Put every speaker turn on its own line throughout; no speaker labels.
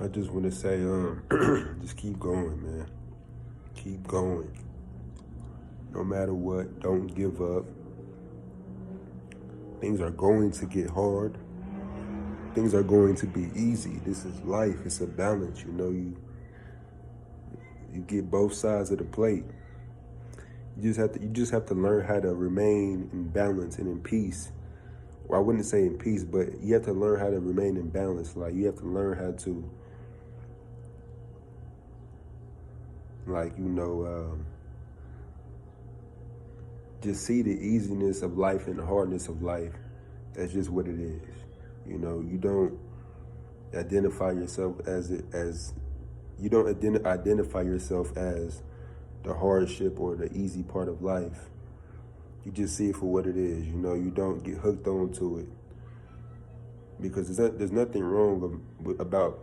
I just want to say, just keep going, man. Keep going. No matter what, don't give up. Things are going to get hard. Things are going to be easy. This is life. It's a balance. You get both sides of the plate. You just have to learn how to remain in balance and in peace. Well, I wouldn't say in peace, but you have to learn how to remain in balance. Like you have to learn how to, like just see the easiness of life and the hardness of life. That's just what it is. You don't identify yourself as you don't identify yourself as the hardship or the easy part of life. You just see it for what it is. You don't get hooked onto it because there's nothing wrong about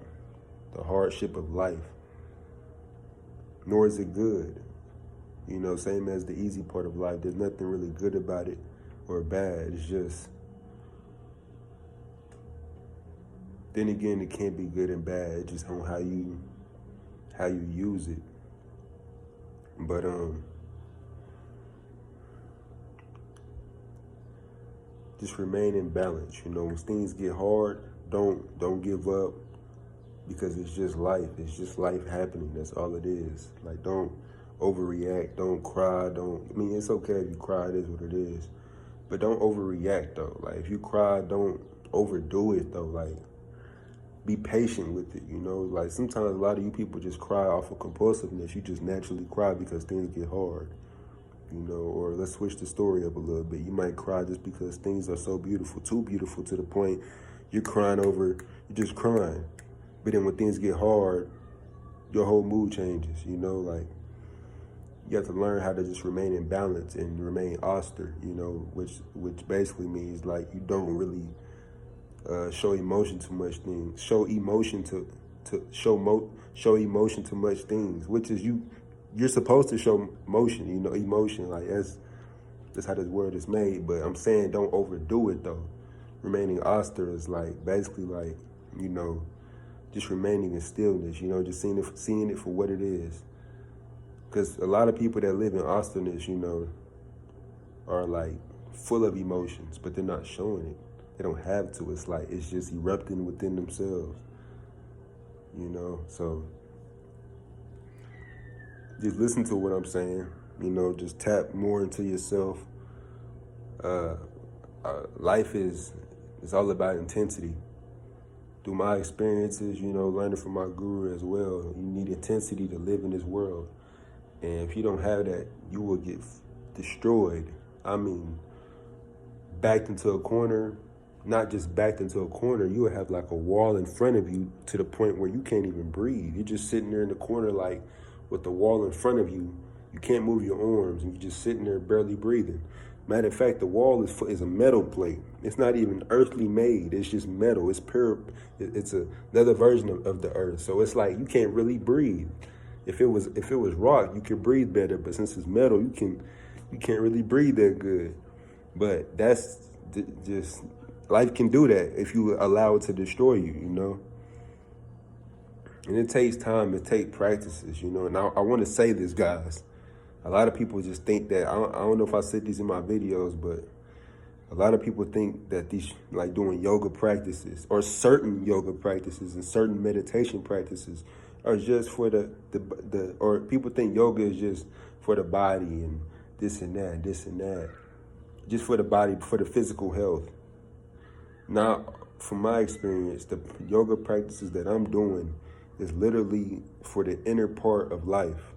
the hardship of life, nor is it good. Same as the easy part of life. There's nothing really good about it or bad. It's just, then again, it can't be good and bad. It's just on how you use it. But just remain in balance. When things get hard, don't give up because it's just life. It's just life happening. That's all it is. Like, don't overreact. Don't cry. It's okay if you cry. It is what it is. But don't overreact, though. Like, if you cry, don't overdo it, though. Like, be patient with it, Like, sometimes a lot of you people just cry off of compulsiveness. You just naturally cry because things get hard, Or let's switch the story up a little bit. You might cry just because things are so beautiful, too beautiful to the point you're you're just crying. But then when things get hard, your whole mood changes, Like, you have to learn how to just remain in balance and remain austere, which basically means, like, you don't really show emotion to much things. Show emotion show emotion to much things, which is you're supposed to show motion, emotion. Like, that's how this word is made. But I'm saying don't overdo it though. Remaining austere is like basically like, just remaining in stillness, just seeing it for what it is. Because a lot of people that live in austereness, are like full of emotions, but they're not showing it. They don't have to. It's like it's just erupting within themselves, So just listen to what I'm saying. Just tap more into yourself. Life is all about intensity. Through my experiences, learning from my guru as well, you need intensity to live in this world. And if you don't have that, you will get destroyed. Backed into a corner. Not just backed into a corner, you will have like a wall in front of you to the point where you can't even breathe. You're just sitting there in the corner like with the wall in front of you. You can't move your arms and you're just sitting there barely breathing. Matter of fact, the wall is a metal plate. It's not even earthly made. It's just metal. It's pure. It's another version of the earth. So it's like you can't really breathe. If it was rock, you could breathe better. But since it's metal, you can't really breathe that good. But that's just life can do that if you allow it to destroy you, And it takes time. It takes practices, And I want to say this, guys. A lot of people just think that, I don't know if I said these in my videos, but a lot of people think that these, like doing yoga practices or certain yoga practices and certain meditation practices are just for or people think yoga is just for the body and this and that, just for the body, for the physical health. Now, from my experience, the yoga practices that I'm doing is literally for the inner part of life.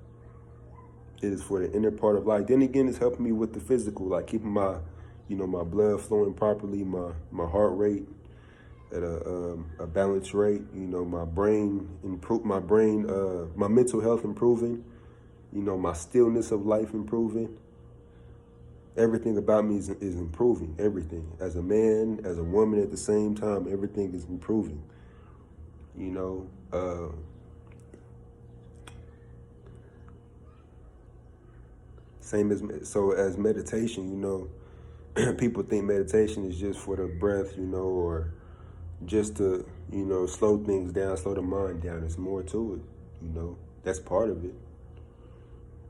It is for the inner part of life. Then again, it's helping me with the physical, like keeping my, my blood flowing properly, my heart rate at a balanced rate. My brain my mental health improving. My stillness of life improving. Everything about me is improving. Everything. As a man, as a woman at the same time, everything is improving. As meditation, people think meditation is just for the breath, or, just to, slow things down, slow the mind down. There's more to it. That's part of it.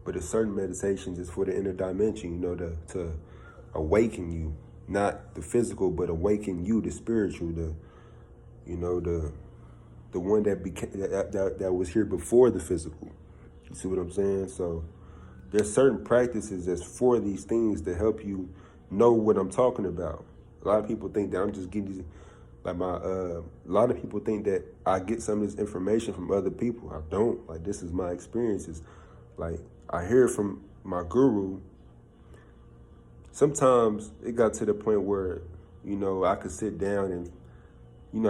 But there's certain meditations is for the inner dimension, to awaken you, not the physical, but awaken you, the spiritual, the one that became that was here before the physical. You see what I'm saying? So there's certain practices that's for these things to help you know what I'm talking about. A lot of people think that I'm just getting these, a lot of people think that I get some of this information from other people. I don't. Like, this is my experiences. Like, I hear from my guru. Sometimes it got to the point where, I could sit down and,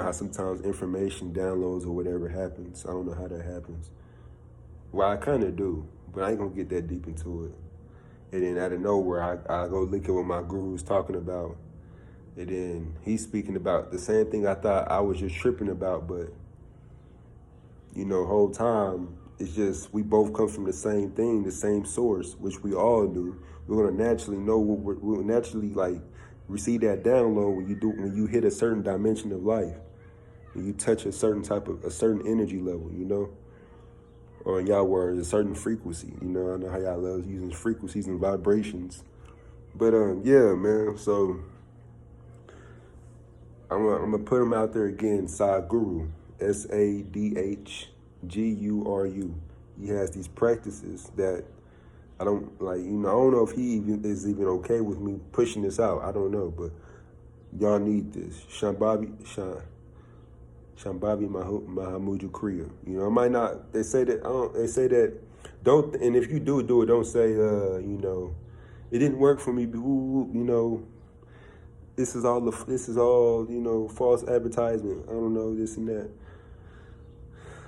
how sometimes information downloads or whatever happens. I don't know how that happens. Well, I kind of do, but I ain't going to get that deep into it. And then out of nowhere, I go look at what my guru's talking about. And then he's speaking about the same thing I thought I was just tripping about. But, whole time, it's just we both come from the same thing, the same source, which we all do. We're going to naturally know we'll naturally, receive that download when you hit a certain dimension of life. When you touch a certain energy level, or in y'all words, a certain frequency. I know how y'all love using frequencies and vibrations. But yeah, man. So I'm gonna put him out there again. Sadhguru, Sadhguru. He has these practices that I don't like. I don't know if he is even okay with me pushing this out. I don't know, but y'all need this. Shambhavi Mahamudra Kriya. It might not. They say that. They say that. Don't. And if you do it, don't say. It didn't work for me. This is all. False advertisement. I don't know this and that.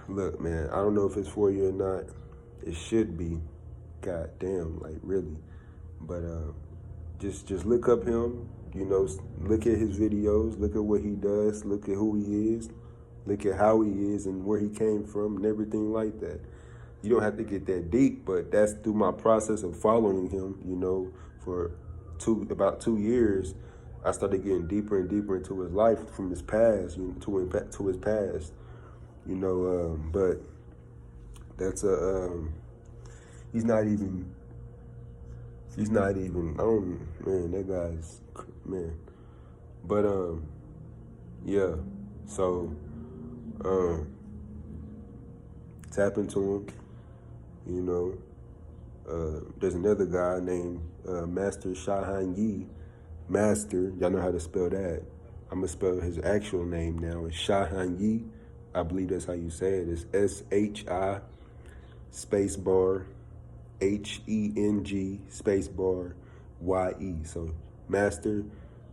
Look, man. I don't know if it's for you or not. It should be. God damn, really. But just look up him. Look at his videos. Look at what he does. Look at who he is. Look at how he is and where he came from and everything like that. You don't have to get that deep, but that's through my process of following him, for about 2 years. I started getting deeper and deeper into his life from his past, to his past, but that's he's not even, that guy's, man. But, yeah, so, tap into him, there's another guy named Master Shahan Yi. Master, y'all know how to spell that. I'm going to spell his actual name now. It's Shahan Yi. I believe that's how you say it. It's S-H-I space bar H-E-N-G space bar Y-E. So Master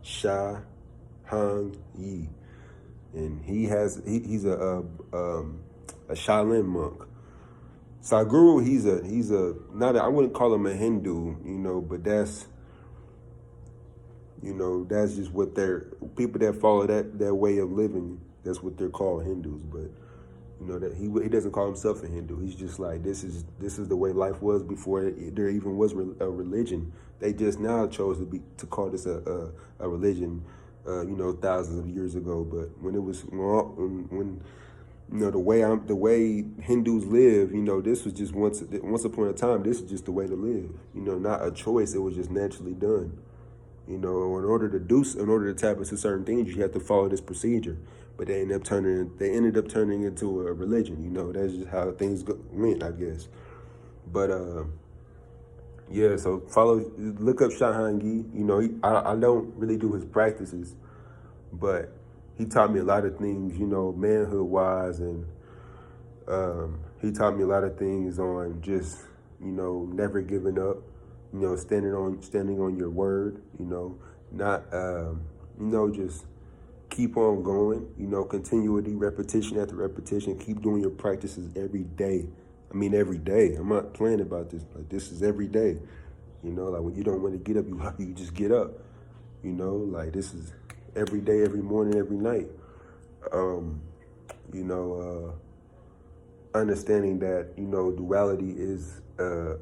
Shahan Yi. And he's a Shaolin monk. Sadhguru, he's a not I wouldn't call him a Hindu, but that's just what people that follow that way of living, that's what they're called, Hindus. But that he doesn't call himself a Hindu. He's just like, this is the way life was before there even was a religion. They just now chose to call this a religion, thousands of years ago. But when it was when the way Hindus live, this was just once upon a time. This is just the way to live. Not a choice. It was just naturally done. In order to tap into certain things, you have to follow this procedure. But they ended up turning into a religion. That's just how things went, I guess. But yeah. So look up Shahan Yi. I don't really do his practices, but he taught me a lot of things, manhood wise, and he taught me a lot of things on just, never giving up. Standing on your word, not, just keep on going, continuity, repetition after repetition, keep doing your practices every day. Every day. I'm not playing about this. Like, this is every day, when you don't want to get up, you just get up, this is every day, every morning, every night. Understanding that, duality is a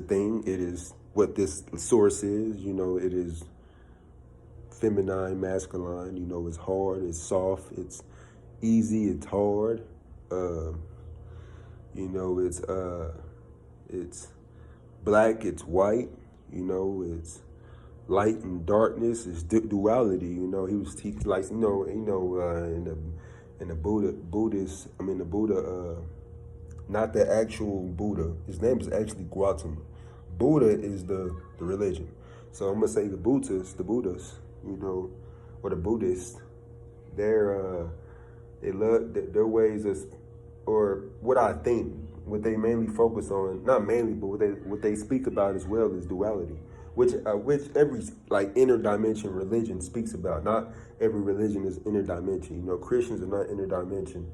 thing. It is what this source is. It is feminine, masculine. You know, it's hard, it's soft, it's easy, it's hard. You know, it's black, it's white. You know, it's light and darkness. It's duality. You know, he was teaching like in the Buddhist. I mean the Buddha. Not the actual Buddha. His name is actually Gautama. Buddha is the religion. So I'm gonna say the Buddhists, you know, or the Buddhists. They love their ways is, or what I think, what they mainly focus on, not mainly, but what they speak about as well is duality, which every like interdimension religion speaks about. Not every religion is interdimension. You know, Christians are not interdimension.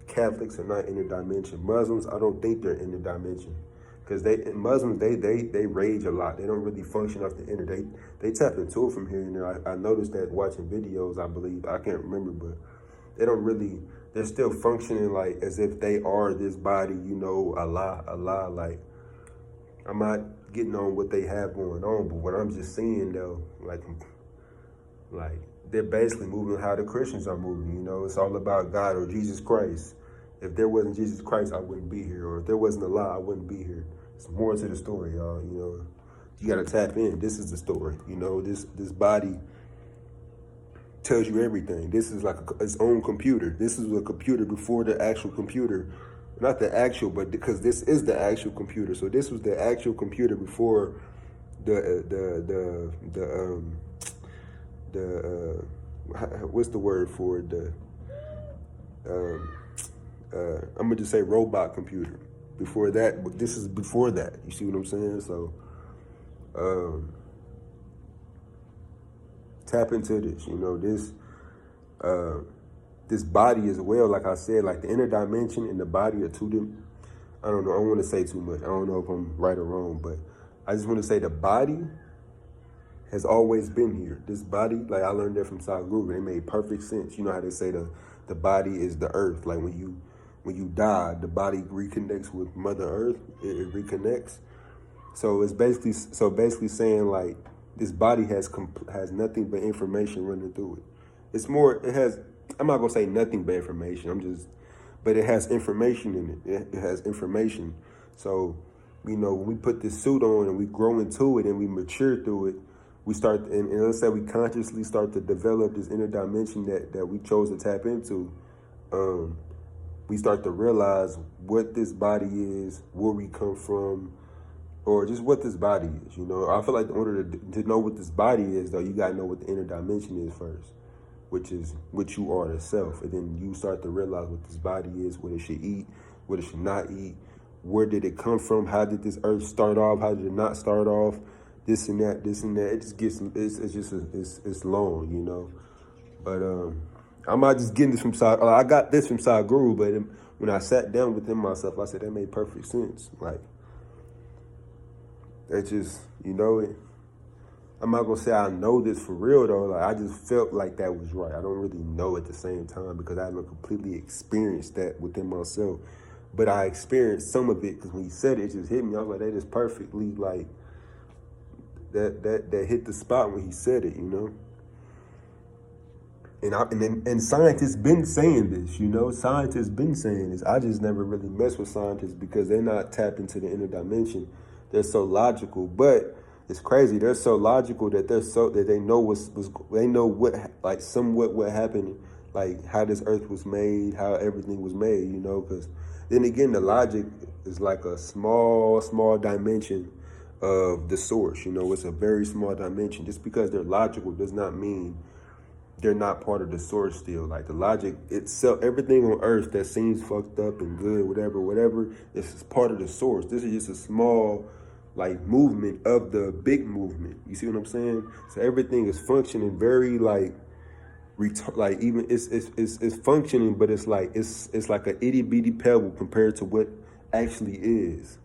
Catholics are not interdimension. Muslims, I don't think they're interdimension, because Muslims they rage a lot. They don't really function off the inner. They tap into it from here and there. I noticed that watching videos. I believe, I can't remember, but they don't really. They're still functioning like as if they are this body. You know, Allah. Like, I'm not getting on what they have going on, but what I'm just seeing though, like they're basically moving how the Christians are moving. You know, it's all about God or Jesus Christ. If there wasn't Jesus Christ, I wouldn't be here. Or if there wasn't Allah, I wouldn't be here. It's more to the story, y'all. You know, you got to tap in. This is the story. You know, this body tells you everything. This is like its own computer. This is a computer before the actual computer. Not the actual, but because this is the actual computer. So this was the actual computer before what's the word for it? I'm gonna just say robot computer. Before that, this is before that. You see what I'm saying? So, tap into this. You know, this body as well. Like I said, like the inner dimension and the body are two different. I don't know. I don't want to say too much. I don't know if I'm right or wrong, but I just want to say the body has always been here. This body, like I learned that from Sadhguru, it made perfect sense. You know how they say the body is the earth. Like when you die, the body reconnects with Mother Earth. It reconnects. So it's basically saying like this body has nothing but information running through it. It's more. It has. I'm not gonna say nothing but information. But it has information in it. It has information. So, you know, when we put this suit on and we grow into it and we mature through it, we start, and let's say we consciously start to develop this inner dimension that we chose to tap into. We start to realize what this body is, where we come from, or just what this body is. You know, I feel like in order to know what this body is, though, you gotta know what the inner dimension is first, which is what you are, the self, and then you start to realize what this body is, what it should eat, what it should not eat, where did it come from, how did this earth start off, how did it not start off. This and that. It just gets, it's long, you know. But I'm not just getting this from I got this from Sadhguru, but when I sat down within myself, I said that made perfect sense. Like, that just, you know, I'm not gonna say I know this for real though. Like, I just felt like that was right. I don't really know at the same time because I haven't completely experienced that within myself. But I experienced some of it because when he said it, it just hit me. I was like, that is perfectly like. That hit the spot when he said it, you know. And scientists been saying this, you know. Scientists been saying this. I just never really mess with scientists because they're not tapped into the inner dimension. They're so logical, but it's crazy. They're so logical that they know they know what like somewhat what happened, like how this earth was made, how everything was made, you know. Because then again, the logic is like a small dimension of the source. You know, it's a very small dimension. Just because they're logical does not mean they're not part of the source still. Like the logic itself, everything on earth that seems fucked up and good, whatever, is part of the source. This is just a small like movement of the big movement. You see what I'm saying? So everything is functioning very like even it's functioning, but it's like like an itty bitty pebble compared to what actually is.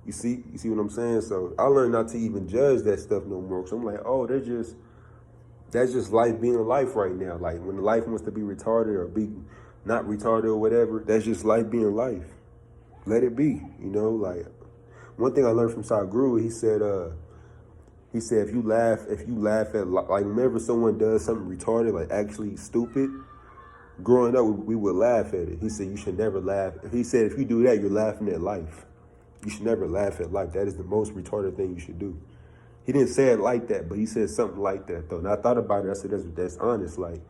You see what I'm saying? So I learned not to even judge that stuff no more. So I'm like, oh, that's just life being life right now. Like when life wants to be retarded or be not retarded or whatever, that's just life being life. Let it be, you know. Like one thing I learned from Sadhguru, he said, He said if you laugh at like whenever someone does something retarded, like actually stupid, growing up we would laugh at it. He said you should never laugh. He said if you do that, you're laughing at life. You should never laugh at life. That is the most retarded thing you should do. He didn't say it like that, but he said something like that though. And I thought about it. I said that's honest. Like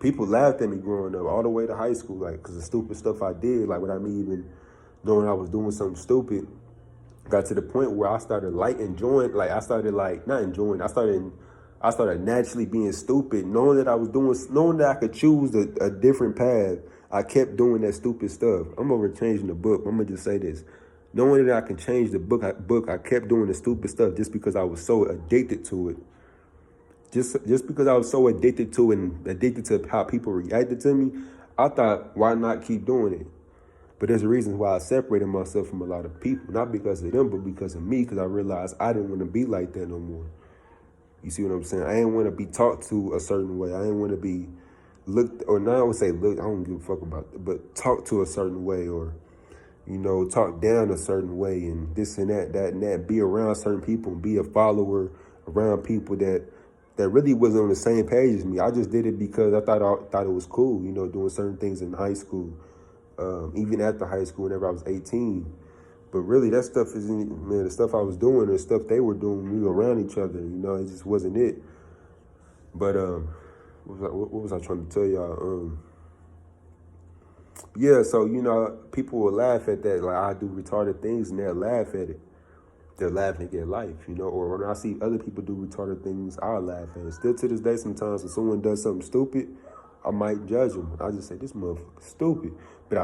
people laughed at me growing up all the way to high school, like because the stupid stuff I did, like without me even knowing I was doing something stupid. Got to the point where I started enjoying, like I started like not enjoying. I started naturally being stupid, knowing that knowing that I could choose a different path. I kept doing that stupid stuff. I'm over changing the book. I'm gonna just say this. Knowing that I can change the book, I kept doing the stupid stuff just because I was so addicted to it. Just because I was so addicted to it and addicted to how people reacted to me, I thought, why not keep doing it? But there's a reason why I separated myself from a lot of people, not because of them, but because of me, because I realized I didn't want to be like that no more. You see what I'm saying? I didn't want to be talked to a certain way. I didn't want to be looked, or not I would say look, I don't give a fuck about it, but talked to a certain way, or, you know, talk down a certain way, and this and that and that, be around certain people and be a follower around people that really wasn't on the same page as me. I just did it because I thought it was cool, you know, doing certain things in high school. Even after high school, whenever I was 18. But really, that stuff isn't, man, the stuff I was doing, the stuff they were doing, we were around each other, you know, it just wasn't it. But what was I trying to tell y'all? Yeah, so, you know, people will laugh at that, like I do retarded things and they'll laugh at it. They're laughing at life, you know, or when I see other people do retarded things, I'll laugh at it. Still to this day, sometimes when someone does something stupid, I might judge them. I just say, this motherfucker's stupid. But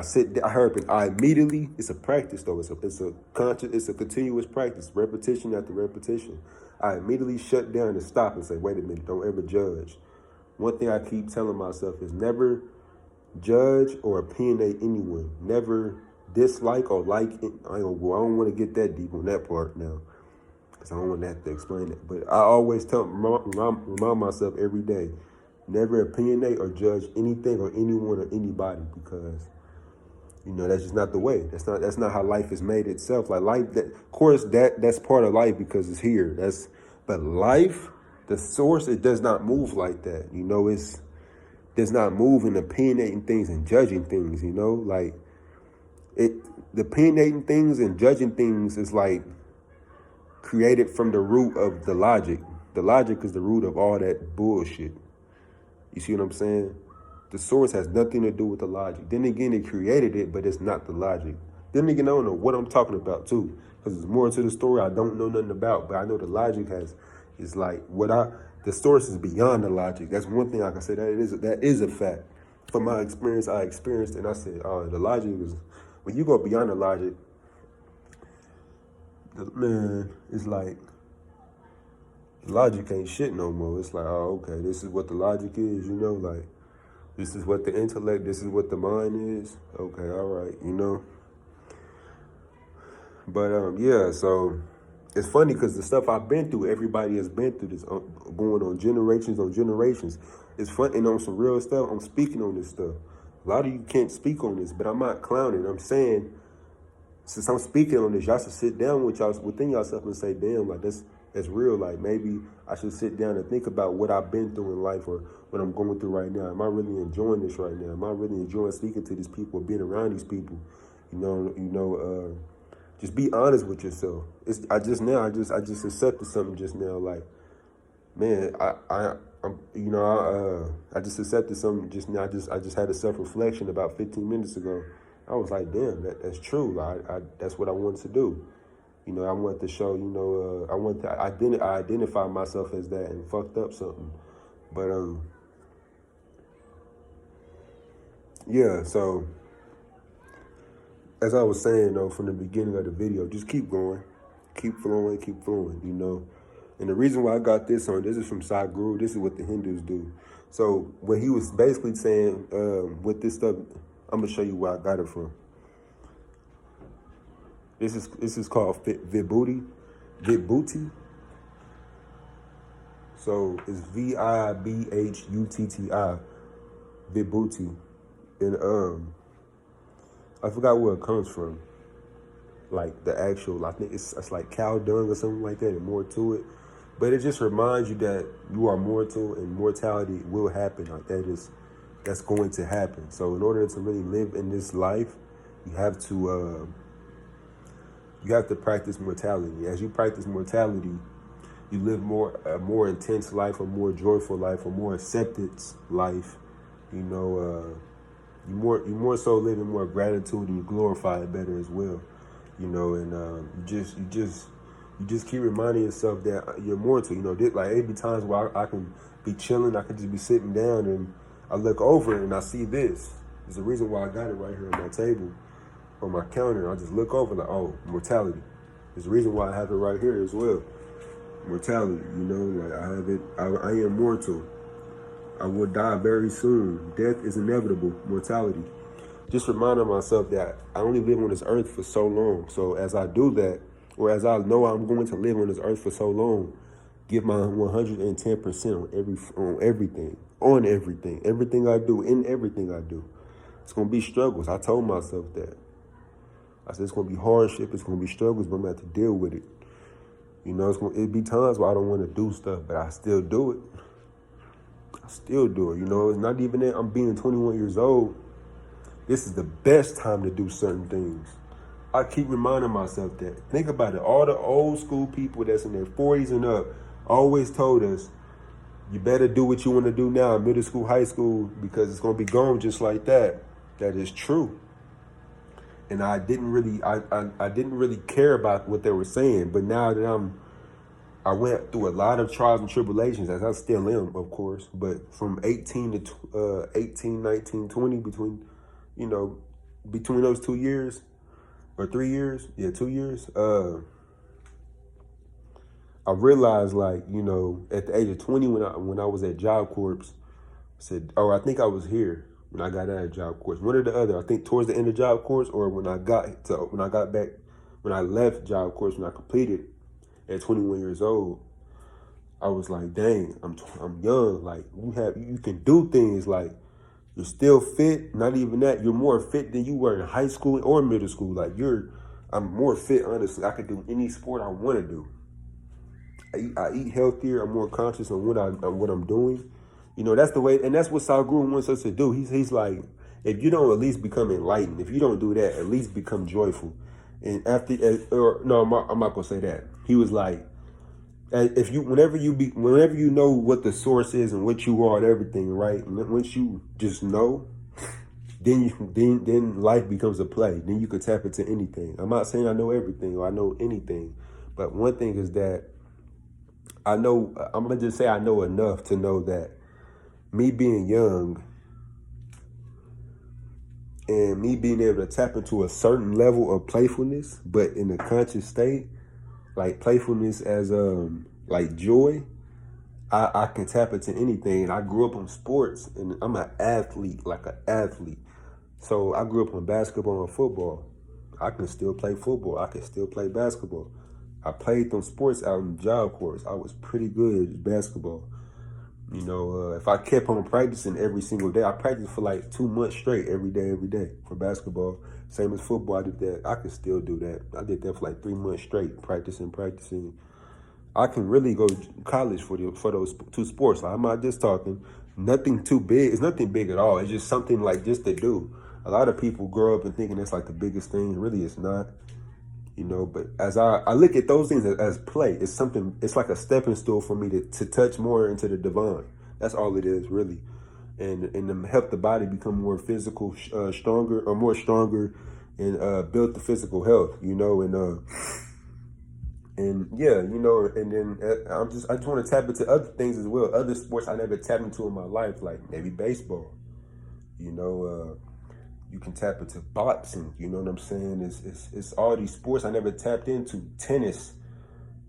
I immediately, it's a practice though. It's a continuous practice, repetition after repetition. I immediately shut down and stop and say, wait a minute, don't ever judge. One thing I keep telling myself is never judge or opinionate anyone. Never dislike or like it. I don't want to get that deep on that part now, because I don't want to have to explain it. But I always remind myself every day, never opinionate or judge anything or anyone or anybody, because, you know, that's just not the way. That's not how life is made itself. Like life, of course, that's part of life because it's here. But life, the source, it does not move like that. You know, does not move in opinionating things and judging things. You know, like the opinionating things and judging things is like created from the root of the logic. The logic is the root of all that bullshit. You see what I'm saying? The source has nothing to do with the logic. Then again, it created it, but it's not the logic. Then again, I don't know what I'm talking about too, because there's more to the story I don't know nothing about. But I know the logic is like the source is beyond the logic. That's one thing I can say. That is a fact. From my experience, I experienced, and I said, oh, the logic is, when you go beyond the logic, man, it's like, logic ain't shit no more. It's like, oh, okay, this is what the logic is, you know, like, this is what the intellect, this is what the mind is. Okay, all right, you know. But, yeah, so it's funny because the stuff I've been through, everybody has been through this, going on generations. It's fun, and on some real stuff, I'm speaking on this stuff. A lot of you can't speak on this, but I'm not clowning. I'm saying, since I'm speaking on this, y'all should sit down within yourself and say, damn, like that's real. Like maybe I should sit down and think about what I've been through in life or what I'm going through right now. Am I really enjoying this right now? Am I really enjoying speaking to these people, being around these people? Just be honest with yourself. I just accepted something just now. Like, man, I just accepted something just now. I just had a self-reflection about 15 minutes ago. I was like, damn, that's true. That's what I wanted to do. You know, I wanted to show, you know, I wanted to identify myself as that and fucked up something. But, yeah, so as I was saying, though, from the beginning of the video, just keep going, keep flowing, you know. And the reason why I got this is from Sadhguru. This is what the Hindus do. So what he was basically saying with this stuff, I'm going to show you where I got it from. This is called Vibhuti. So it's Vibhutti, Vibhuti. And I forgot where it comes from. Like the actual, I think it's like cow dung or something like that, and more to it. But it just reminds you that you are mortal and mortality will happen. Like that's going to happen. So in order to really live in this life, you have to practice mortality. As you practice mortality, you live a more intense life, a more joyful life, a more acceptance life. You know, you more so live in more gratitude, and you glorify it better as well. You know, and you just keep reminding yourself that you're mortal. You know, like it be times where I can be chilling, I can just be sitting down, and I look over and I see this. There's a reason why I got it right here on my table, on my counter. I just look over like, oh, mortality. There's a reason why I have it right here as well. Mortality, you know, like I have it. I am mortal. I will die very soon. Death is inevitable. Mortality. Just reminding myself that I only live on this earth for so long. So as I do that, or as I know I'm going to live on this earth for so long, give my 110% on everything I do, in everything I do. It's gonna be struggles. I told myself that. I said it's gonna be hardship. It's gonna be struggles, but I'm gonna have to deal with it. You know, it'll be times where I don't want to do stuff, but I still do it. You know, it's not even that I'm being 21 years old. This is the best time to do certain things. I keep reminding myself that. Think about it. All the old school people that's in their 40s and up always told us, you better do what you want to do now in middle school, high school, because it's going to be gone just like that. That is true. And I didn't really care about what they were saying. But now that I went through a lot of trials and tribulations, as I still am, of course. But from 18 to 18, 19, 20, between those 2 years, or 3 years, 2 years, I realized, like, you know, at the age of 20, when I was at Job Corps, I think I was here when I got out of Job Corps. One or the other. I think towards the end of Job Corps, or when I left Job Corps, when I completed at 21 years old, I was like, dang, I'm young. Like, you can do things. Like, you're still fit. Not even that. You're more fit than you were in high school or middle school. Like, I'm more fit, honestly. I could do any sport I want to do. I eat healthier. I'm more conscious on what I'm doing. You know, that's the way, and that's what Sadhguru wants us to do. He's like, if you don't at least become enlightened, if you don't do that, at least become joyful. And I'm not gonna say that. He was like, whenever you know what the source is and what you are and everything, right? And once you just know, then life becomes a play. Then you can tap into anything. I'm not saying I know everything or I know anything, but one thing is that I'm gonna just say I know enough to know that me being young and me being able to tap into a certain level of playfulness, but in a conscious state, like playfulness as like joy, I can tap into anything. And I grew up on sports, and I'm an athlete, like an athlete. So I grew up on basketball and football. I can still play football. I can still play basketball. I played them sports out in Job Corps. I was pretty good at basketball. You know, if I kept on practicing every single day, I practiced for like 2 months straight, every day for basketball. Same as football, I did that. I can still do that. I did that for like 3 months straight, practicing. I can really go to college for those two sports. I'm not just talking nothing too big. It's nothing big at all. It's just something like just to do. A lot of people grow up and thinking it's like the biggest thing. Really, it's not. You know, but as I look at those things as play, it's like a stepping stool for me to touch more into the divine. That's all it is, really. And to help the body become more physical, stronger, and build the physical health, you know, and yeah, you know, and then I just want to tap into other things as well, other sports I never tapped into in my life, like maybe baseball, you know, you can tap into boxing, you know what I'm saying? It's all these sports I never tapped into. Tennis,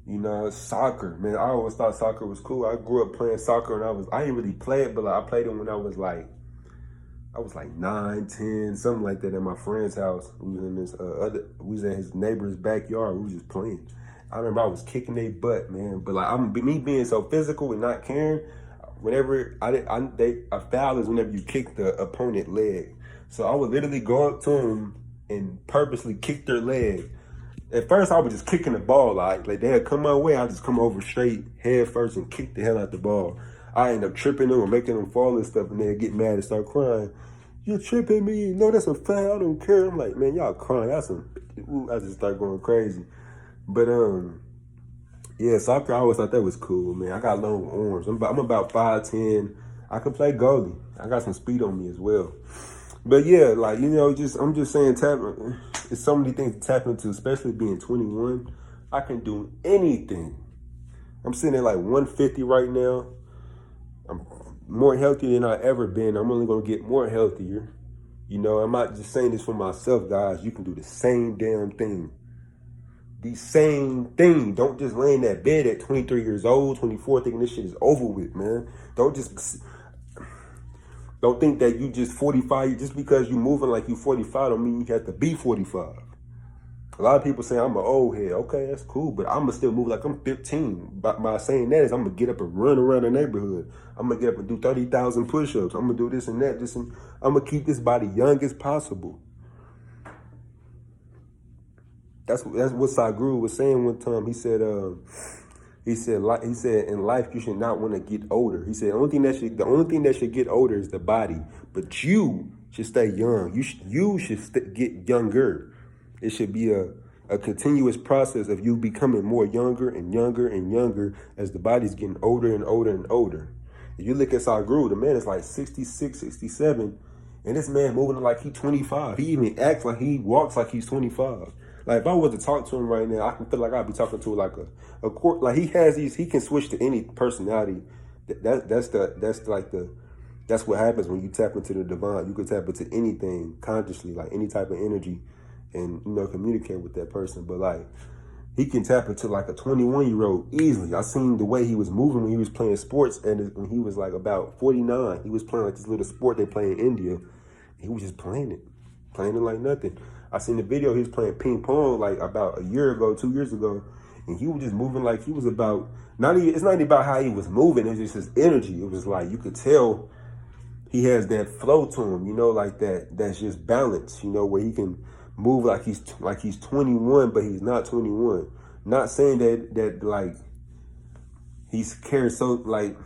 you know, soccer. Man, I always thought soccer was cool. I grew up playing soccer, and I didn't really play it, but like, I played it when I was like 9, 10, something like that at my friend's house. We was in his neighbor's backyard. We was just playing. I remember I was kicking their butt, man. But like me being so physical and not caring, whenever a foul is whenever you kick the opponent leg. So I would literally go up to them and purposely kick their leg. At first, I was just kicking the ball. Like they'd come my way, I just come over straight, head first, and kick the hell out the ball. I end up tripping them or making them fall and stuff, and they'd get mad and start crying. You're tripping me. No, that's a foul. I don't care. I'm like, man, y'all crying. That's some. I just start going crazy. But yeah, soccer. I always thought that was cool, man. I got long arms. I'm about 5'10". I can play goalie. I got some speed on me as well. But yeah, like, you know, I'm just saying, it's so many things to tap into, especially being 21. I can do anything. I'm sitting at like 150 right now. I'm more healthy than I ever been. I'm only gonna get more healthier. You know, I'm not just saying this for myself, guys. You can do the same damn thing. The same thing. Don't just lay in that bed at 23 years old, 24, thinking this shit is over with, man. Don't think that you just 45. Just because you moving like you 45 don't mean you have to be 45. A lot of people say I'm an old head. Okay, that's cool, but I'm going to still move like I'm 15. By saying that is I'm going to get up and run around the neighborhood. I'm going to get up and do 30,000 push-ups. I'm going to do this and that. I'm going to keep this body young as possible. That's what Sadhguru was saying one time. He said in life you should not want to get older. He said the only thing that should get older is the body, but you should stay young. You should get younger. It should be a continuous process of you becoming more younger and younger and younger as the body's getting older and older and older. If you look at Sadhguru, the man is like 66, 67, and this man moving like he's 25. He even acts like he walks like he's 25. Like if I was to talk to him right now, I can feel like I'd be talking to like a court. Like he can switch to any personality. That's what happens when you tap into the divine. You can tap into anything consciously, like any type of energy, and you know, communicate with that person. But like he can tap into like a 21-year-old easily. I seen the way he was moving when he was playing sports, and when he was like about 49, he was playing like this little sport they play in India. He was just playing it like nothing. I seen the video, he was playing ping pong like about a year ago, 2 years ago, and he was just moving like he was about, it's not even about how he was moving, it's just his energy. It was like, you could tell he has that flow to him, you know, like that's just balance, you know, where he can move like he's 21, but he's not 21. Not saying that like he's carrying so like,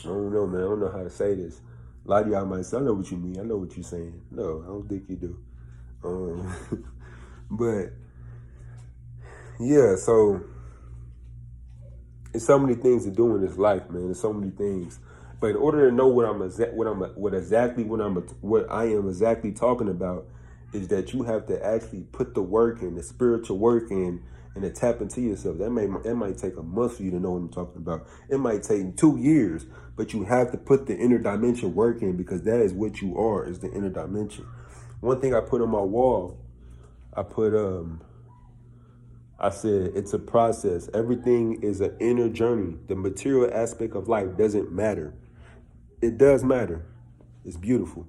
I don't know, man, I don't know how to say this. A lot of y'all might say, I know what you mean, I know what you're saying. No, I don't think you do. But yeah, so it's so many things to do in this life, man. There's so many things. But in order to know what I am exactly talking about, is that you have to actually put the work in, the spiritual work in, and to tap into yourself. That might take a month for you to know what I'm talking about. It might take 2 years, but you have to put the inner dimension work in, because that is what you are, is the inner dimension. One thing I put on my wall, I said, it's a process. Everything is an inner journey. The material aspect of life doesn't matter. It does matter. It's beautiful.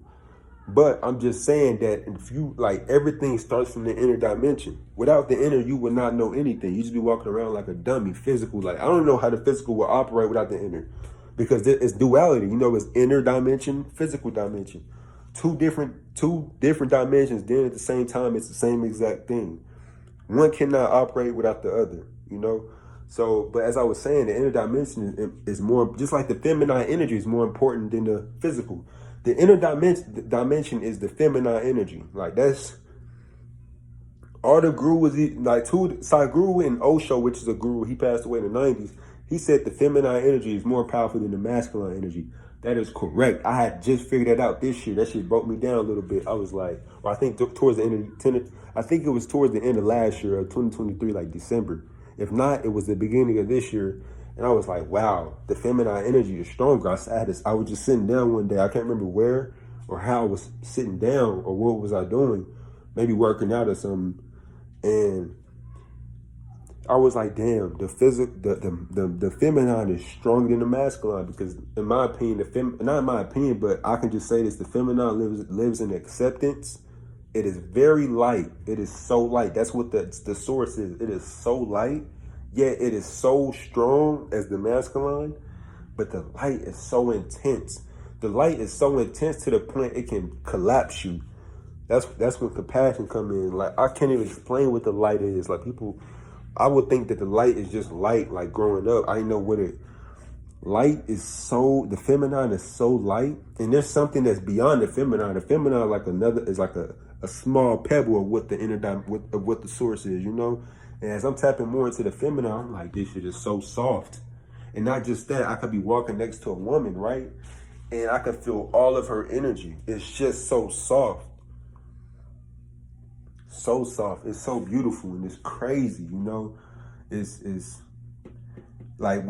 But I'm just saying that if you, like, everything starts from the inner dimension. Without the inner, you would not know anything. You just be walking around like a dummy, physical. Like, I don't know how the physical will operate without the inner. Because it's duality. You know, it's inner dimension, physical dimension. Two different dimensions, then at the same time, it's the same exact thing. One cannot operate without the other, you know? So, but as I was saying, the inner dimension is more, just like the feminine energy is more important than the physical. The inner dimension is the feminine energy. Like that's, all the gurus, like Sadhguru and Osho, which is a guru, he passed away in the 90s. He said the feminine energy is more powerful than the masculine energy. That is correct. I had just figured that out this year. That shit broke me down a little bit. I was like, or I think towards the end I think it was towards the end of last year, 2023, like December. If not, it was the beginning of this year. And I was like, wow, the feminine energy is stronger. I was just sitting down one day. I can't remember where or how I was sitting down or what was I doing. Maybe working out or something. And I was like, damn, the feminine is stronger than the masculine, because in my opinion, not in my opinion, but I can just say this, the feminine lives in acceptance. It is very light. It is so light. That's what the source is. It is so light, yet it is so strong as the masculine, but the light is so intense. The light is so intense to the point it can collapse you. That's when compassion come in. Like I can't even explain what the light is. Like people, I would think that the light is just light. Like growing up, I didn't know what it. Light is so, the feminine is so light, and there's something that's beyond the feminine. The feminine like another is like a small pebble of what the inner of what the source is, you know. And as I'm tapping more into the feminine, I'm like, this shit is so soft. And not just that, I could be walking next to a woman, right? And I could feel all of her energy. It's just so soft. So soft. It's so beautiful and it's crazy, you know. It's like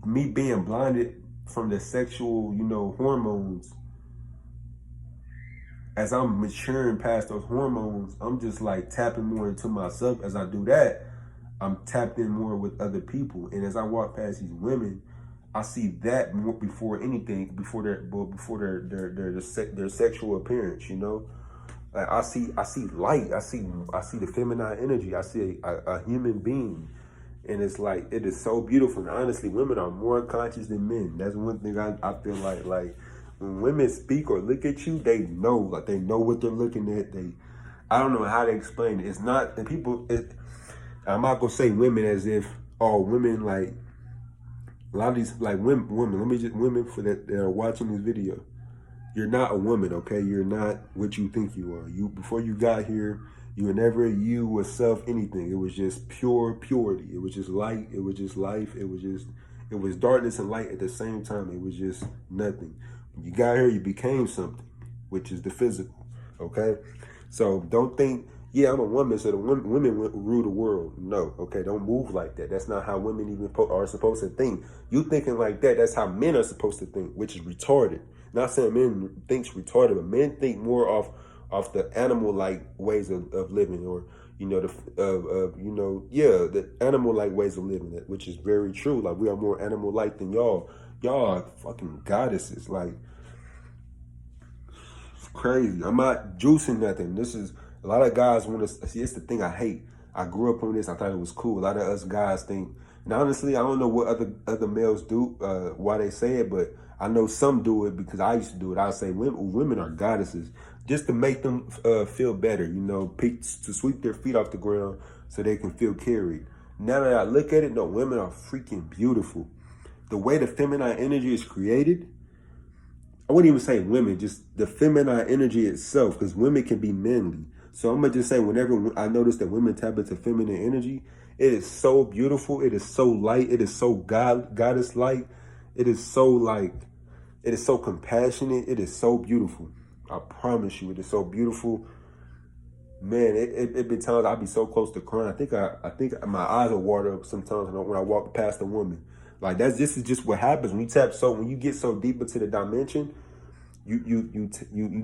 me being blinded from the sexual, you know, hormones. As I'm maturing past those hormones, I'm just like tapping more into myself. As I do that, I'm tapped in more with other people. And as I walk past these women, I see that more before anything, before their sexual appearance, you know. Like I see light. I see the feminine energy. I see a human being, and it's like it is so beautiful. And honestly, women are more conscious than men. That's one thing I feel like when women speak or look at you, they know, like they know what they're looking at. I don't know how to explain it. It's not, and people. I'm not gonna say women as if all women like a lot of these like women. Let me just women for that are watching this video. You're not a woman, okay? You're not what you think you are. You before you got here, you were never you or self anything. It was just pure purity. It was just light. It was just life. It was darkness and light at the same time. It was just nothing. When you got here, you became something, which is the physical, okay? So don't think, yeah, I'm a woman, so the women rule the world. No, okay? Don't move like that. That's not how women even are supposed to think. You thinking like that, that's how men are supposed to think, which is retarded. Not saying men thinks retarded, but men think more off the animal-like ways of living, or you know the animal-like ways of living, which is very true. Like we are more animal-like than y'all. Y'all are fucking goddesses. Like it's crazy. I'm not juicing nothing. This is a lot of guys want to see. It's the thing I hate. I grew up on this. I thought it was cool. A lot of us guys think. And honestly, I don't know what other males do, why they say it, but I know some do it because I used to do it. I would say women are goddesses, just to make them feel better, you know, to sweep their feet off the ground so they can feel carried. Now that I look at it, no, women are freaking beautiful. The way the feminine energy is created, I wouldn't even say women, just the feminine energy itself, because women can be manly. So I'm going to just say whenever I notice that women tap into feminine energy, it is so beautiful. It is so light. It is so goddess-like. It is so like, it is so compassionate. It is so beautiful. I promise you, it is so beautiful. Man, it been times I'll be so close to crying. I think my eyes will water up sometimes when I walk past a woman. Like this is just what happens when you tap. So when you get so deep into the dimension, you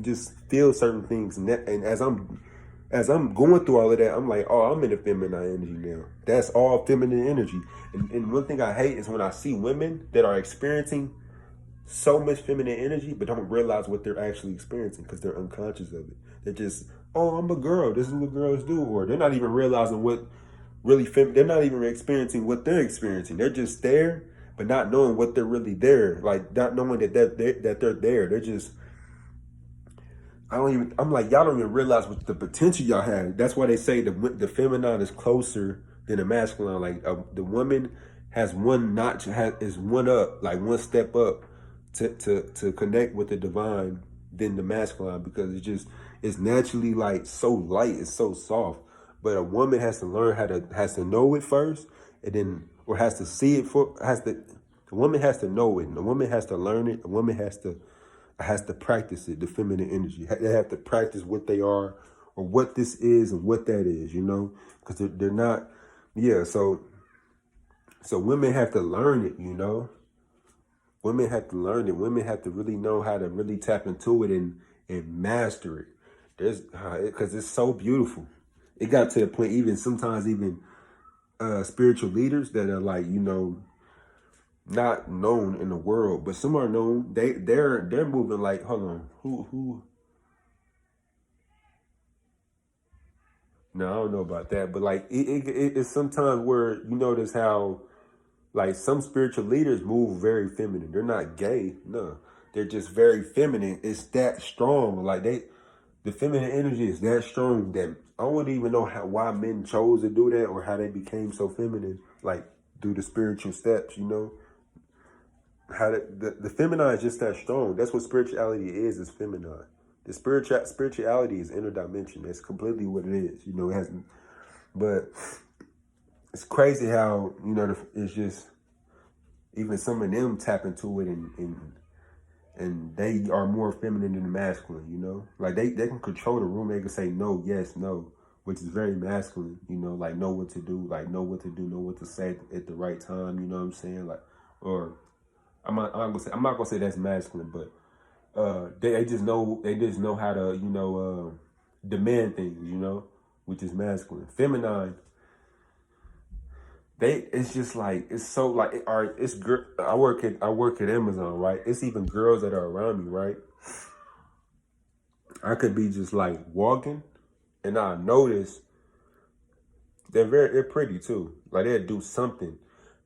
just feel certain things. And as I'm going through all of that, I'm like, oh, I'm in the feminine energy now. That's all feminine energy. And one thing I hate is when I see women that are experiencing so much feminine energy, but don't realize what they're actually experiencing because they're unconscious of it. They're just, oh, I'm a girl. This is what girls do. Or they're not even realizing what really, they're not even experiencing what they're experiencing. They're just there, but not knowing what they're really there. Like not knowing that they're there. They're just, I'm like, y'all don't even realize what the potential y'all have. That's why they say the feminine is closer than the masculine. Like the woman has one notch, is one up, like one step up to connect with the divine than the masculine, because it's naturally like so light, it's so soft. But a woman has to learn has to know it first, and then, or has to see it the woman has to know it, and the woman has to learn it. The woman has to practice it, the feminine energy. They have to practice what they are, or what this is and what that is, you know, because they're not, yeah. So women have to learn it, you know. Women have to learn it. Women have to really know how to really tap into it and master it. Because it's so beautiful. It got to the point, even sometimes spiritual leaders that are like, you know, not known in the world, but some are known. They're moving like, hold on, who? No, I don't know about that, but like it's sometimes where you notice how like some spiritual leaders move very feminine. They're not gay, no. They're just very feminine. It's that strong. Like The feminine energy is that strong that I wouldn't even know why men chose to do that or how they became so feminine, like through the spiritual steps, you know? How the feminine is just that strong. That's what spirituality is feminine. The spirituality is interdimension. That's completely what it is. You know, it has, but it's crazy how, you know, it's just, even some of them tap into it and they are more feminine than the masculine, you know? Like they can control the room. They can say no, yes, no, which is very masculine, you know, like know what to do, know what to say at the right time, you know what I'm saying? Like, or I'm not gonna say that's masculine, but they just know how to, you know, demand things, you know, which is masculine. Feminine, it's just like, it's so like, I work at Amazon, right? It's even girls that are around me, right? I could be just like walking and I notice they're pretty too. Like they'll do something.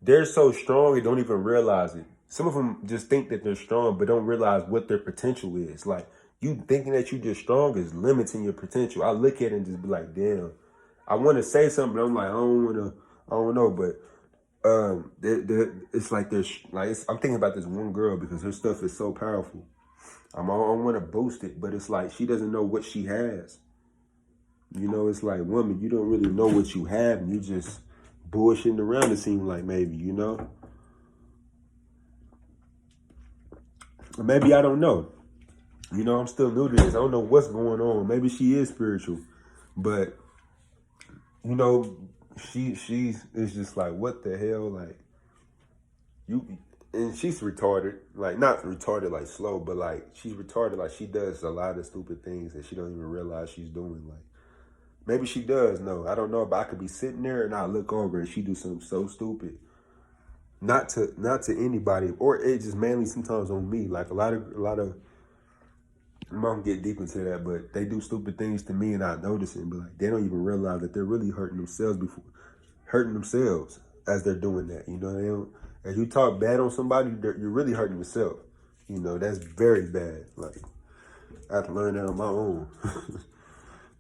They're so strong they don't even realize it. Some of them just think that they're strong but don't realize what their potential is. Like you thinking that you just strong is limiting your potential. I look at it and just be like, damn. I want to say something, but I'm like, I don't know, but it's like I'm thinking about this one girl because her stuff is so powerful. I want to boost it, but it's like she doesn't know what she has. You know, it's like, woman, you don't really know what you have, and you just bullshitting around, it seems like, maybe, you know? Or maybe I don't know. You know, I'm still new to this. I don't know what's going on. Maybe she is spiritual, but, you know, she's just like, what the hell? Like, and she's retarded. Like, not retarded like slow, but like, she's retarded. Like, she does a lot of stupid things that she don't even realize she's doing. Like, maybe she does know. I don't know, but I could be sitting there and I look over and she do something so stupid. Not to anybody, or it just mainly sometimes on me. Like a lot of I'm not gonna get deep into that, but they do stupid things to me and I notice it and be like, they don't even realize that they're really hurting themselves as they're doing that. You know, they don't, as you talk bad on somebody, you're really hurting yourself. You know, that's very bad. Like I have to learn that on my own.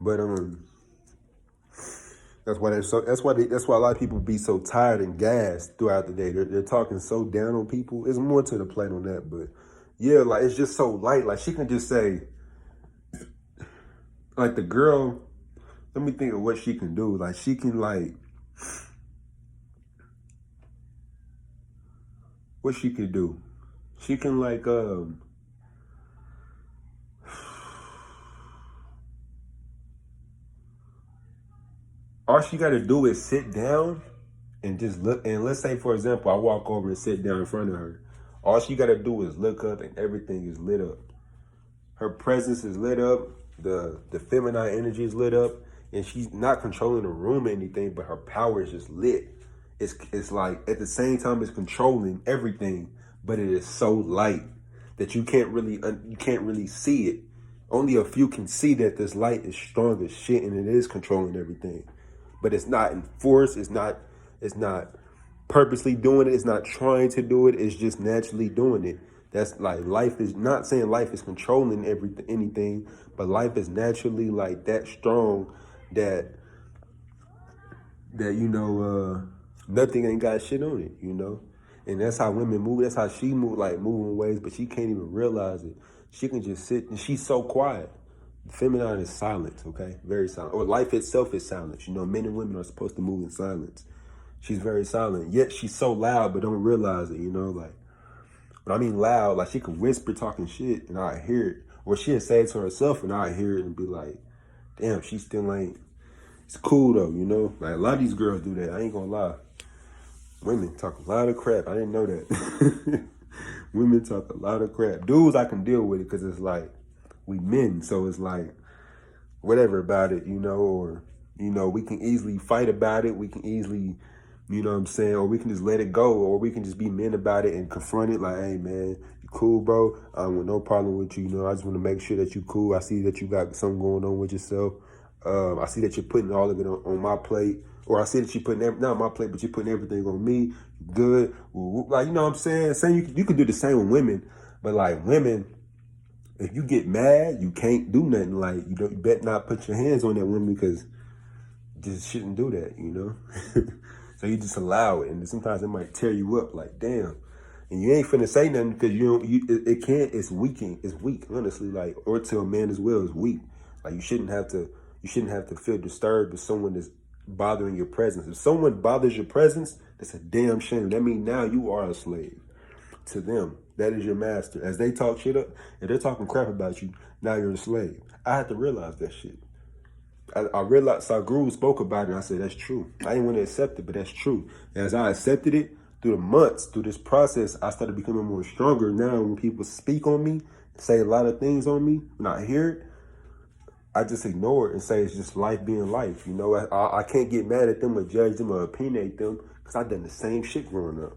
But that's why a lot of people be so tired and gassed throughout the day. They're talking so down on people. There's more to the plate on that, but yeah, like it's just so light. Like she can just say, like the girl. Let me think of what she can do. Like she can what she could do. She can all she got to do is sit down and just look. And let's say, for example, I walk over and sit down in front of her. All she got to do is look up and everything is lit up. Her presence is lit up. The feminine energy is lit up. And she's not controlling the room or anything, but her power is just lit. It's like at the same time it's controlling everything, but it is so light that you can't really see it. Only a few can see that this light is strong as shit and it is controlling everything. But it's not in force, it's not purposely doing it, it's not trying to do it, it's just naturally doing it. That's like life is not saying life is controlling anything, but life is naturally like that strong that you know nothing ain't got shit on it, you know? And that's how women move. That's how she move, like moving ways, but she can't even realize it. She can just sit and she's so quiet. Feminine is silence, okay? Very silent. Or life itself is silence. You know, men and women are supposed to move in silence. She's very silent. Yet she's so loud, but don't realize it, you know? Like, but I mean loud, like she could whisper talking shit and I hear it. Or she'll say it to herself and I hear it and be like, damn, she still ain't. It's cool though, you know? Like a lot of these girls do that. I ain't gonna lie. Women talk a lot of crap. I didn't know that. Women talk a lot of crap. Dudes, I can deal with it because it's like, we men. So it's like, whatever about it, you know, or, you know, we can easily fight about it. We can easily, you know what I'm saying? Or we can just let it go. Or we can just be men about it and confront it like, hey, man, you cool, bro? I don't want no problem with you. You know, I just want to make sure that you cool. I see that you got something going on with yourself. I see that you're putting all of it on my plate. Or I see that you're putting, not on my plate, but you're putting everything on me. Good. Like, you know what I'm saying? You can do the same with women. But like women, If you get mad, you can't do nothing. Like, you better not put your hands on that woman because you just shouldn't do that, you know? So you just allow it, and sometimes it might tear you up. Like, damn, and you ain't finna say nothing because you don't. It can't. It's weakening. It's weak, honestly. Like, or to a man as well is weak. Like, you shouldn't have to. You shouldn't have to feel disturbed if someone is bothering your presence. If someone bothers your presence, that's a damn shame. That means now you are a slave to them. That is your master. As they talk shit up, if they're talking crap about you, now you're a slave. I had to realize that shit. I realized Sadhguru spoke about it, and I said, that's true. I didn't want to accept it, but that's true. As I accepted it through the months, through this process, I started becoming more stronger. Now, when people speak on me, say a lot of things on me, when I hear it, I just ignore it and say it's just life being life. You know, I can't get mad at them or judge them or opinionate them because I've done the same shit growing up.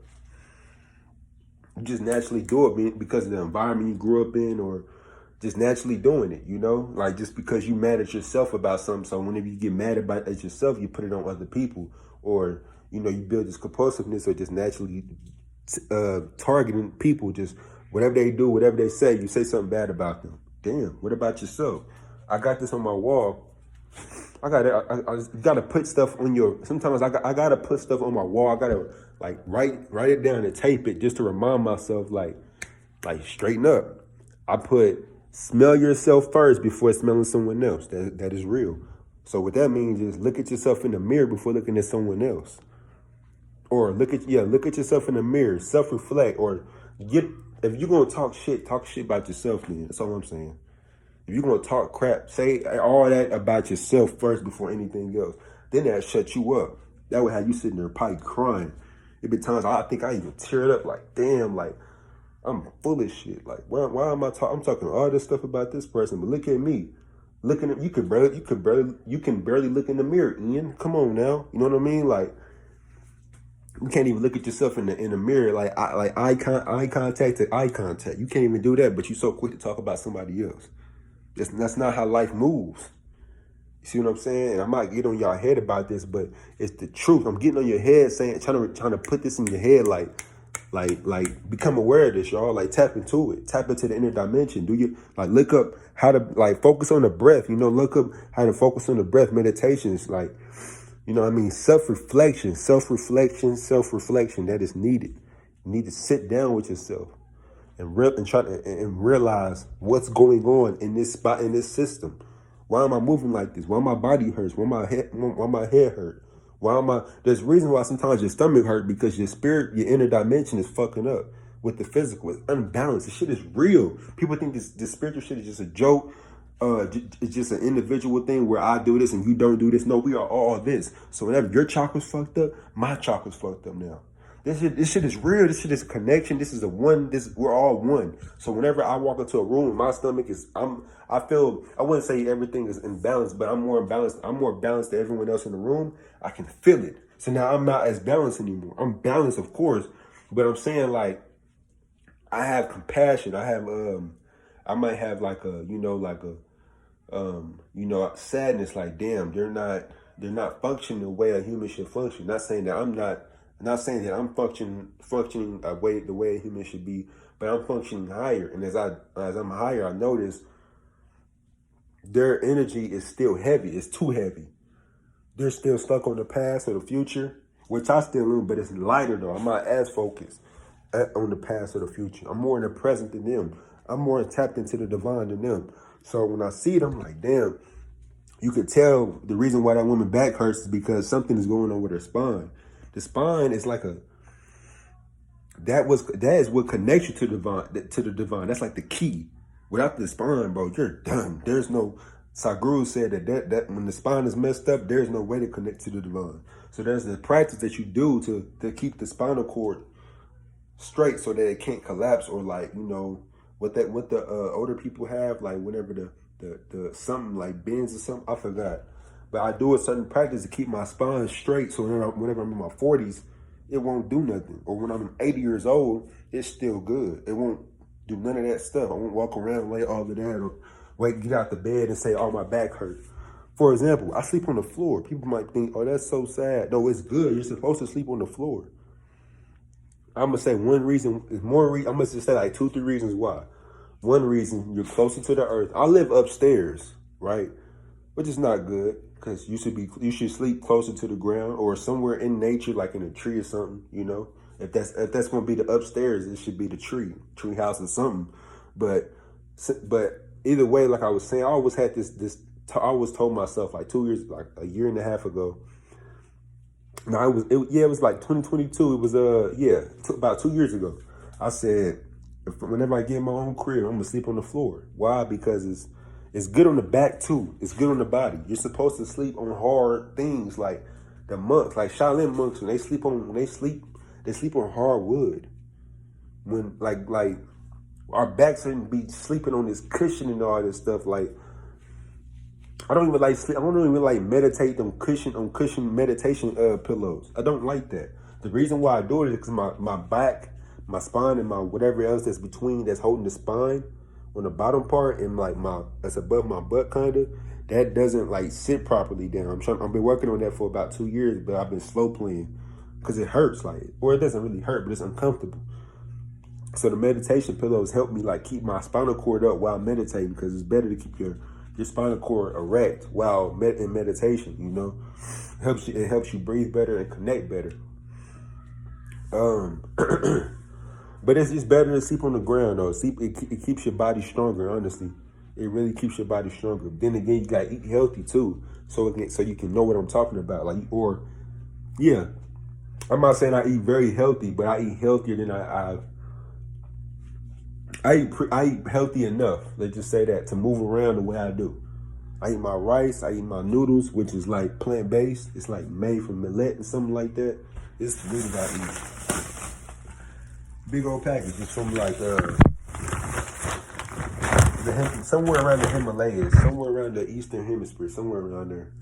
You just naturally do it because of the environment you grew up in, or just naturally doing it, you know? Like, just because you mad at yourself about something, so whenever you get mad at yourself, you put it on other people. Or, you know, you build this compulsiveness or just naturally targeting people, just whatever they do, whatever they say, you say something bad about them. Damn, what about yourself? I got this on my wall. I gotta put stuff on your, sometimes I gotta put stuff on my wall. I gotta, like, write it down and tape it just to remind myself, like straighten up. I put, smell yourself first before smelling someone else. That is real. So what that means is look at yourself in the mirror before looking at someone else. Or look at yourself in the mirror, self-reflect, or if you're gonna talk shit about yourself, then that's all I'm saying. If you're gonna talk crap, say all that about yourself first before anything else. Then that shut you up. That would have you sitting there probably crying. It be times I think I even teared up, like, damn, like, I'm full of shit. Like, why am I talking? I'm talking all this stuff about this person, but look at me. Looking at you can barely look in the mirror, Ian. Come on now, you know what I mean? Like, you can't even look at yourself in the mirror, like eye contact to eye contact. You can't even do that, but you're so quick to talk about somebody else. That's not how life moves. You see what I'm saying? And I might get on y'all head about this, but it's the truth. I'm getting on your head, trying to put this in your head, like become aware of this, y'all. Like, tap into it. Tap into the inner dimension. Look up how to, like, focus on the breath. You know, look up how to focus on the breath. Meditations, like, you know what I mean? Self-reflection. That is needed. You need to sit down with yourself and realize what's going on in this spot, in this system. Why am I moving like this? Why my body hurts? Why my head hurt? There's a reason why sometimes your stomach hurt, because your spirit, your inner dimension is fucking up with the physical. It's unbalanced. This shit is real. People think this spiritual shit is just a joke. It's just an individual thing where I do this and you don't do this. No, we are all this. So whenever your chakra's fucked up, my chakra's fucked up now. This shit is real. This shit is a connection. This is we're all one. So whenever I walk into a room, my stomach is, I wouldn't say everything is in balance, but I'm more balanced than everyone else in the room. I can feel it. So now I'm not as balanced anymore. I'm balanced, of course, but I'm saying, like, I have compassion. I might have sadness, like, damn, they're not functioning the way a human should function. Not saying that I'm functioning the way a human should be, but I'm functioning higher. And as I'm higher, I notice their energy is still heavy. It's too heavy. They're still stuck on the past or the future, which I still am, but it's lighter though. I'm not as focused on the past or the future. I'm more in the present than them. I'm more tapped into the divine than them. So when I see them, like, damn, you could tell the reason why that woman back hurts is because something is going on with her spine. The spine is like that is what connects you to the divine. That's like the key. Without the spine, bro, you're done. There's no, Sadhguru said that when the spine is messed up, there's no way to connect to the divine. So there's the practice that you do to keep the spinal cord straight so that it can't collapse, or, like, you know, what the older people have, like, whenever the something like bends or something, I forgot. But I do a certain practice to keep my spine straight, so whenever I'm in my 40s, it won't do nothing. Or when I'm 80 years old, it's still good. It won't do none of that stuff. I won't walk around and lay all of that, or get out the bed and say, oh, my back hurt. For example, I sleep on the floor. People might think, oh, that's so sad. No, it's good. You're supposed to sleep on the floor. I'm going to say one reason is more. I'm going to just say like 2-3 reasons why. One reason, you're closer to the earth. I live upstairs, right? Which is not good because you should sleep closer to the ground or somewhere in nature, like in a tree or something. You know, if that's going to be the upstairs, it should be the tree house or something. But either way, like I was saying, I always had I always told myself like 2 years, like a year and a half ago. No, it was like 2022. It was about 2 years ago. I said, whenever I get my own crib, I'm gonna sleep on the floor. Why? Because it's good on the back too. It's good on the body. You're supposed to sleep on hard things like the monks, like Shaolin monks. When they sleep on hard wood. When like our backs shouldn't be sleeping on this cushion and all this stuff. Like I don't even like sleep. I don't even like meditate on cushion meditation pillows. I don't like that. The reason why I do it is because my back, my spine, and my whatever else that's holding the spine on the bottom part and like that's above my butt kinda, that doesn't like sit properly down. I've been working on that for about 2 years, but I've been slow playing because it hurts or it doesn't really hurt, but it's uncomfortable. So the meditation pillows help me like keep my spinal cord up while meditating because it's better to keep your spinal cord erect while in meditation. You know, it helps you breathe better and connect better. But it's just better to sleep on the ground though. It keeps your body stronger. Honestly, it really keeps your body stronger. Then again, you gotta eat healthy too, so you can know what I'm talking about. I'm not saying I eat very healthy, but I eat healthier than I eat healthy enough. Let's just say that to move around the way I do. I eat my rice. I eat my noodles, which is like plant based. It's like made from millet and something like that. It's the noodles I eat. Big old package. It's from like somewhere around the Himalayas, somewhere around the Eastern Hemisphere, somewhere around there.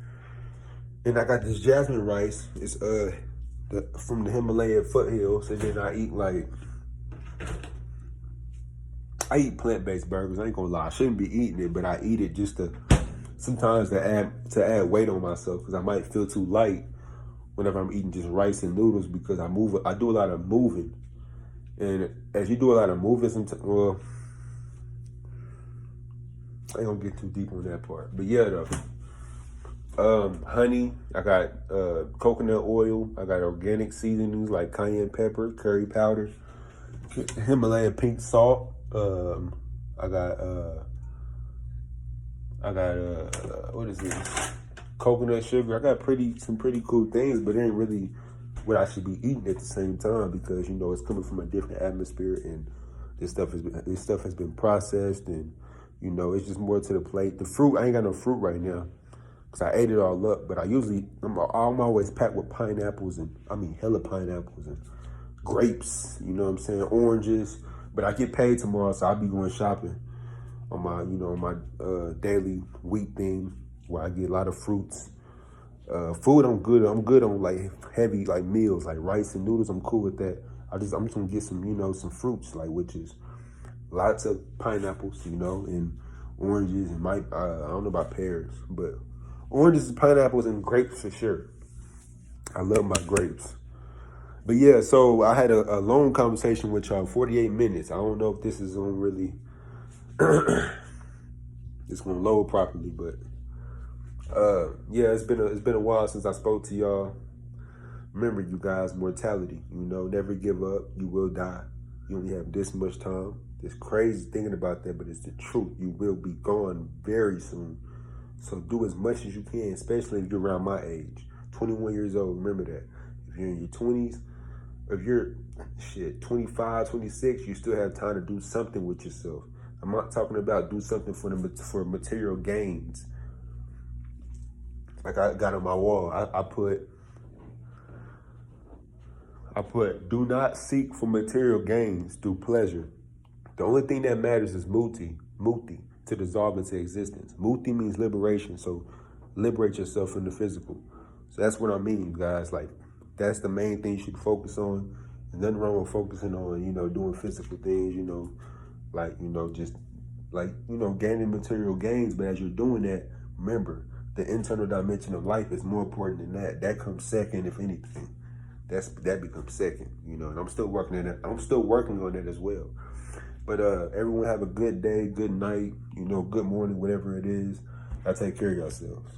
And I got this jasmine rice. It's from the Himalaya foothills. And then I eat plant-based burgers. I ain't gonna lie. I shouldn't be eating it, but I eat it just sometimes to add weight on myself because I might feel too light whenever I'm eating just rice and noodles because I do a lot of moving. And as you do a lot of moving, well, I ain't gonna get too deep on that part. But yeah, though. Honey, I got coconut oil, I got organic seasonings like cayenne pepper, curry powder, Himalayan pink salt. I got what is this? Coconut sugar. I got some pretty cool things, but it ain't really what I should be eating at the same time because you know it's coming from a different atmosphere and this stuff has been processed and you know it's just more to the plate. The fruit, I ain't got no fruit right now because I ate it all up. But I'm always packed with pineapples and hella pineapples and grapes. You know what I'm saying? Oranges. But I get paid tomorrow, so I'll be going shopping on my daily week thing where I get a lot of fruits. Food, I'm good on like heavy like meals like rice and noodles. I'm cool with that. I'm just gonna get some fruits which is lots of pineapples, and oranges and I don't know about pears, but oranges, pineapples, and grapes for sure. I love my grapes. But yeah, so I had a long conversation with y'all, 48 minutes. I don't know if this is on really, it's gonna load properly, but yeah, it's been a while since I spoke to y'all. Remember, you guys, mortality. Never give up. You will die. You only have this much time. It's crazy thinking about that, but it's the truth. You will be gone very soon. So do as much as you can, especially if you're around my age, 21 years old. Remember that. If you're in your 20s, if you're 25, 26, you still have time to do something with yourself. I'm not talking about do something for material gains. Like I got on my wall, I put do not seek for material gains through pleasure. The only thing that matters is mukti, to dissolve into existence. Mukti means liberation, so liberate yourself from the physical. So that's what I mean, guys. That's the main thing you should focus on. And nothing wrong with focusing on, doing physical things, gaining material gains. But as you're doing that, remember, the internal dimension of life is more important than that. That comes second, if anything. That becomes second, and I'm still working on that. I'm still working on that as well. But everyone have a good day, good night, good morning, whatever it is. Y'all take care of yourselves.